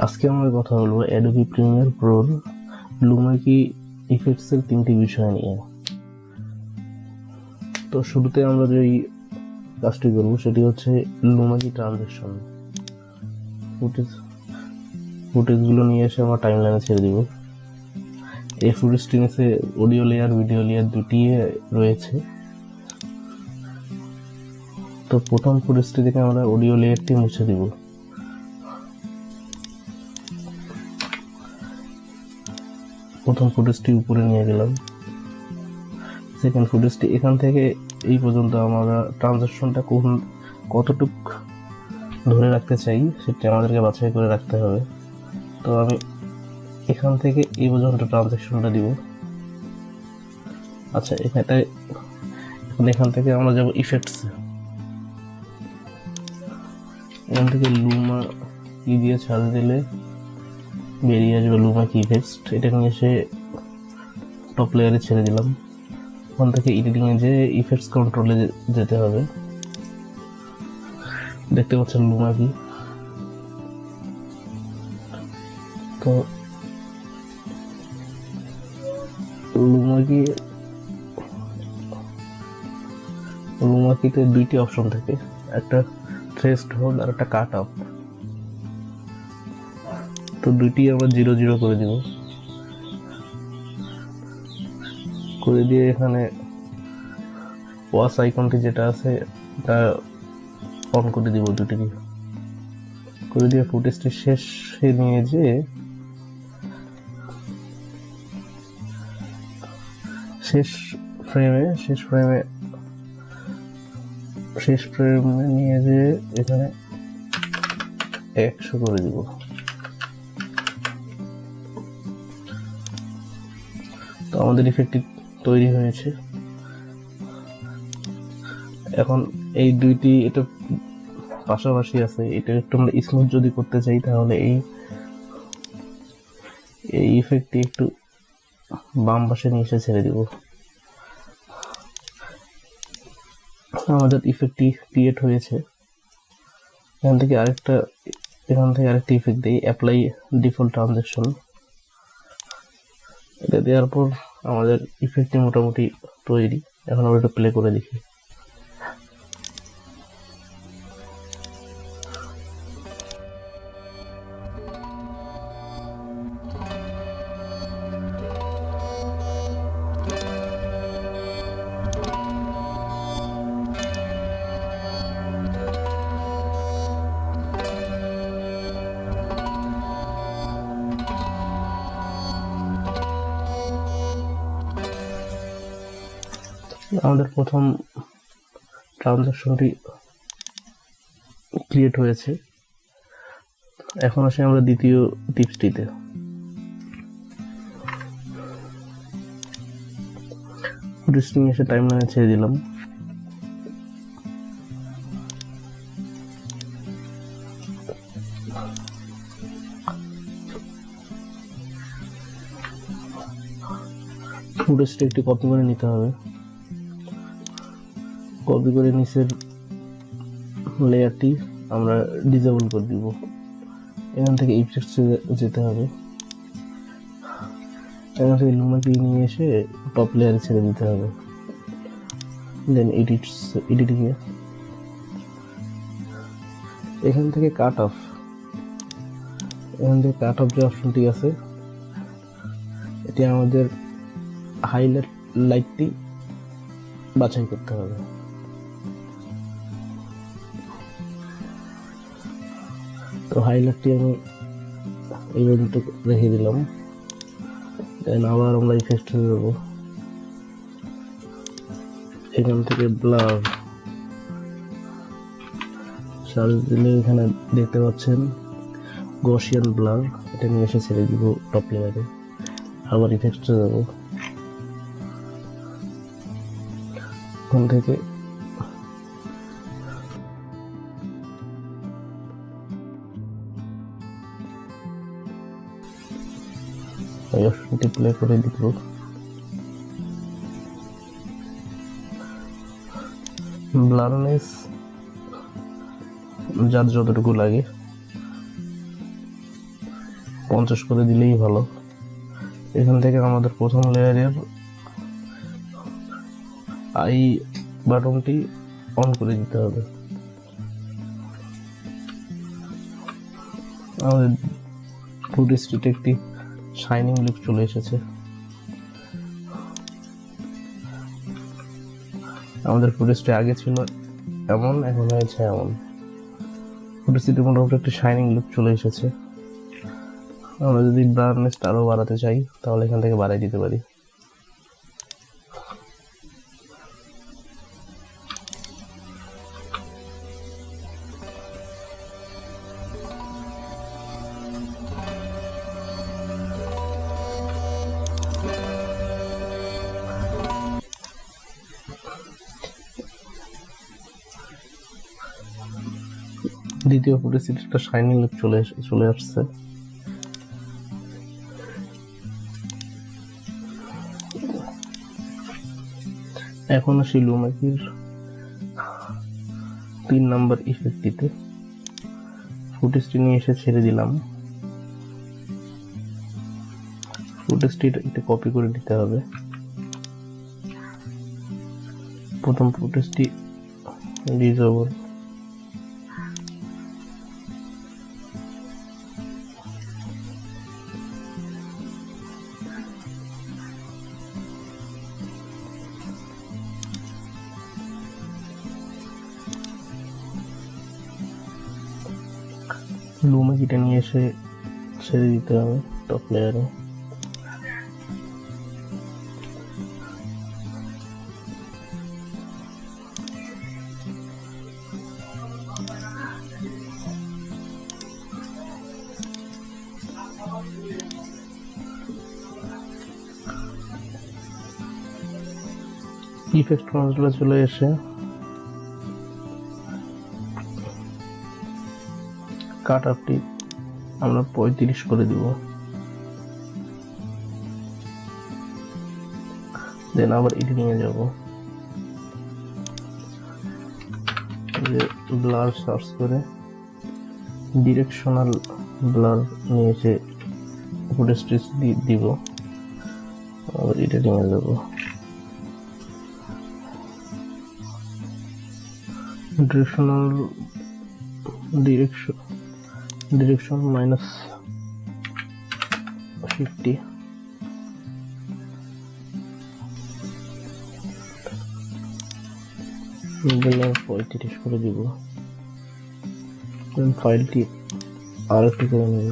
আজকে আমার কথা হলো অ্যাডোবি প্রিমিয়ার প্রোর লুমাকি ইফেক্টসের তিনটি বিষয় নিয়ে। তো শুরুতে আমরা যেই কাজটি করব সেটি হচ্ছে লুমাকি ট্রানজেকশন। ফুটেজগুলো নিয়ে এসে আমার টাইমলাইনে ছেড়ে দিব। এই ফুটেজটি নিচে অডিও লেয়ার ভিডিও লেয়ার দুটি রয়েছে। তো প্রথম ফুটেজটি থেকে আমরা অডিও লেয়ারটি মুছে দিব। প্রথম ফুটেজটি উপরে নিয়ে গেলাম। সেকেন্ড ফুটেজটি এখান থেকে এই পর্যন্ত আমরা ট্রানজেকশনটা কতটুক ধরে রাখতে চাই সেটা আমাদেরকে বাছাই করে রাখতে হবে। তো আমি এখান থেকে এই পর্যন্ত ট্রানজেকশনটা দিব। আচ্ছা, এখান থেকে আমরা যাব ইফেক্টস। এখান থেকে লুমা কি দিয়ে ছাড় দিলে বেরিয়ে আসবে লুমা কি ইফেক্টস। এটা নিয়ে এসে টপ লেয়ারে ছেড়ে দিলাম। ওখান থেকে এডিটিংয়ে যে ইফেক্টস কন্ট্রোলে যেতে হবে। দেখতে পাচ্ছেন লুমা কি। তো লুমাকিতে দুইটি অপশন থাকে, একটা থ্রেশহোল্ড আর একটা কাট অফ। তো দুইটি আমরা 0 করে দিব। করে দিয়ে এখানে ওয়াচ আইকনটি যেটা আছে এটা অন করে দিব। দুটিকে করে দিয়ে ফুটেজটি শেষে নিয়ে যে শেষ ফ্রেমে নিয়ে যে এখানে 100 করে দিব। তো আমাদের ইফেক্টটি তৈরি হয়েছে। এখন এই দুইটি এটা পাশাপাশি আছে, এটা একটু আমরা স্মুথ যদি করতে চাই তাহলে এই ইফেক্টটি একটু বাম পাশে নিয়ে এসে ছেড়ে দিব। আমাদের ইফেক্টটি ক্রিয়েট হয়েছে। এখান থেকে আরেকটা ইফেক্ট দিই, অ্যাপ্লাই ডিফল্ট ট্রানজেকশন। এটা দেওয়ার পর আমাদের ইফেক্টটি মোটামুটি তৈরি। এখন আমরা এটা প্লে করে দেখি। আমাদের প্রথম ট্রানজেকশনটি ক্রিয়েট হয়েছে। এখন আসি আমরা দ্বিতীয় টিপসটিতে। ফুটেজটি এসে টাইমলাইনে ছেড়ে দিলাম। ফুটেজটি একটু কপি করে নিতে হবে। কপি করে নিচের লেয়ারটি আমরা ডিসেবল করে দিব। এখান থেকে ইফেক্টসে যেতে হবে। এখান থেকে লুমাকি নিয়ে এসে টপ লেয়ারে ছেড়ে দিতে হবে। দেন এডিটিংয়ে এখান থেকে কাট অফ যে অপশনটি আছে এটি আমাদের হাইলাইটটি বাছাই করতে হবে। তো হাইলাইটটি আমি এই পর্যন্ত রেখে দিলাম। দেন আবার আমরা ইফেক্টে যাব। এখান থেকে ব্লার সার্চ দিলে এখানে দেখতে পাচ্ছেন গসিয়ান ব্লার। এটা নিয়ে এসে ছেড়ে দিব টপ লেয়ারে। আবার ইফেক্টে যাব। ওখান থেকে অপশনটি প্লে করে দিব। ব্লারনেস যার যতটুকু লাগে 50 করে দিলেই ভালো। এখান থেকে আমাদের প্রথম লেয়ারের আই বাটনটি অন করে দিতে হবে। আমাদের ফুটেজটিতে একটি শাইনিং লুক চলে এসেছে। আমাদের ফুটেজটি আগে ছিল এমন, এখন হয়েছে এমন। ফুটেজটিতে মোটামুটি একটি শাইনিং লুক চলে এসেছে। আমরা যদি ব্রাইটনেসটা আরো বাড়াতে চাই তাহলে এখান থেকে বাড়াই দিতে পারি। দ্বিতীয় ফুটেজটিতে একটা শাইনিং লুক চলে আসছে। এখন আসি লুমাকির 3 নাম্বার ইফেক্টটিতে। ফুটেজটি নিয়ে এসে ছেড়ে দিলাম। ফুটেজটি একটু কপি করে দিতে হবে। প্রথম ফুটেজটি ডিসেবল, লুমাকিটা নিয়ে এসে ছেড়ে দিতে হবে টপ লেয়ারে। ইফেক্ট কন্ট্রোলে চলে এসে কাট আপটি আমরা 35 করে দিব। দেন আবার এডিটিং এ যাব, ব্লার সার্চ করে ডিরেকশনাল ব্লার নিয়ে এসে ফুটেজ দিব। আবার এডিটিং এ যাব, ডিরেকশন -50, দিলাম 35 করে দিব। ফাইলটি আর একটু করে নেব।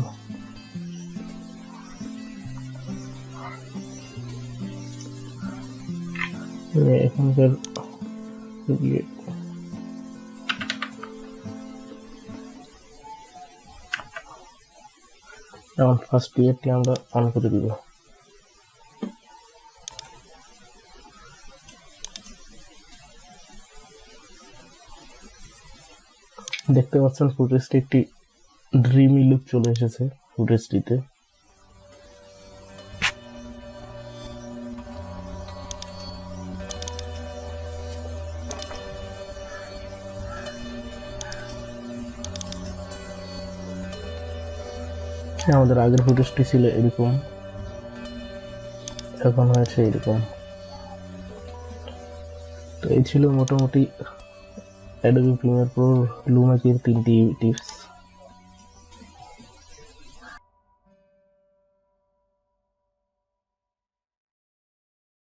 এখানকার এখন ফার্স্ট লেয়ারটি আমরা অন করে দিব। দেখতে পাচ্ছেন ফুটেজটি একটি ড্রিমি লুক চলে এসেছে ফুটেজটিতে। আমাদের আগের ফুটেজটি ছিল এরকম, এখন হয়েছে এরকম। তো এই ছিল মোটামুটি অ্যাডোবি প্রিমিয়ার প্রো লুমাকির 3টি টিপস।